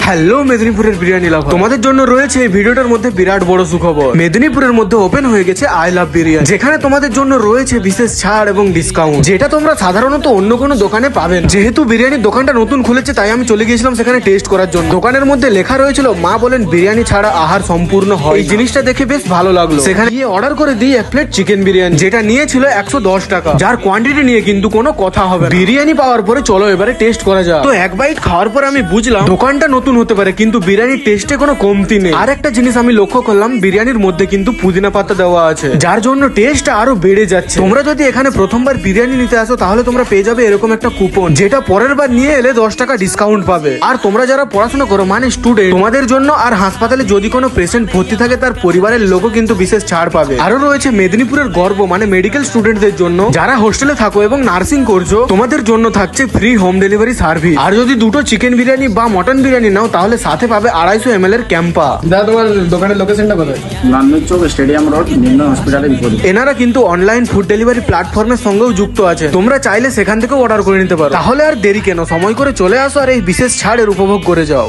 Hello মেদিনীপুরের বিরিয়ানি লাভার, তোমাদের জন্য রয়েছে এই ভিডিওটার মধ্যে বিরাট বড় সুখবর। মেদিনীপুরের মধ্যে ওপেন হয়ে গেছে আই লাভ বিরিয়ানি, যেখানে তোমাদের জন্য রয়েছে বিশেষ ছাড় এবং ডিসকাউন্ট, যেটা তোমরা সাধারণত অন্য কোনো দোকানে পাবে না। যেহেতু বিরিয়ানির দোকানটা নতুন খুলেছে তাই আমি চলে গিয়েছিলাম সেখানে টেস্ট করার জন্য। দোকানের মধ্যে লেখা রয়েছিল মা বলেন বিরিয়ানি ছাড়া আহার সম্পূর্ণ হয়। এই জিনিসটা দেখে বেশ ভালো লাগলো। সেখানে গিয়ে অর্ডার করে দিই এক প্লেট চিকেন বিরিয়ানি, যেটা নিয়েছিল 110 টাকা, যার কোয়ান্টিটি নিয়ে কিন্তু কোনো কথা হবে না। বিরিয়ানি পাওয়ার পরে চলো এবারে টেস্ট করা যাক। তো এক বাইট খাওয়ার পর আমি বুঝলাম দোকানটা নতুন হতে পারে কিন্তু বিরিয়ানির টেস্টে কোনো কমতি নেই। আর একটা জিনিস আমি লক্ষ্য করলাম, বিরিয়ানির মধ্যে কিন্তু পুদিনা পাতা দেওয়া আছে, যার জন্য টেস্ট আরো বেড়ে যাচ্ছে। তোমরা যদি এখানে প্রথমবার বিরিয়ানি নিতে আসো তাহলে তোমরা পেয়ে যাবে এরকম একটা কুপন, যেটা পরের বার নিয়ে এলে 10 টাকা ডিসকাউন্ট পাবে। আর তোমরা যারা পড়াশোনা করো মানে স্টুডেন্ট, তোমাদের জন্য আর হাসপাতালে যদি কোনো পেশেন্ট ভর্তি থাকে তার পরিবারের লোকও কিন্তু বিশেষ ছাড় পাবে। আরো রয়েছে মেদিনীপুরের গর্ব মানে মেডিকেল স্টুডেন্টদের জন্য, যারা হোস্টেলে থাকো এবং নার্সিং করছো, তোমাদের জন্য থাকছে ফ্রি হোম ডেলিভারি সার্ভিস। আর যদি দুটো চিকেন বিরিয়ানি বা মটন বিরিয়ানি নাও তাহলে সাথে পাবে 250 ml এর ক্যাম্পা। দাদা তোমার দোকানের লোকেশনটা কোথায়? লালমিক চৌক, স্টেডিয়াম রোড, নিম্ন হসপিটালের বিপরীতে। এনারা কিন্তু অনলাইন ফুড ডেলিভারি প্ল্যাটফর্মের সঙ্গেও যুক্ত আছে, তোমরা চাইলে সেখান থেকেও অর্ডার করে নিতে পারো। তাহলে আর দেরি কেন, সময় করে চলে আসো আর এই বিশেষ ছাড়ের উপভোগ করে যাও।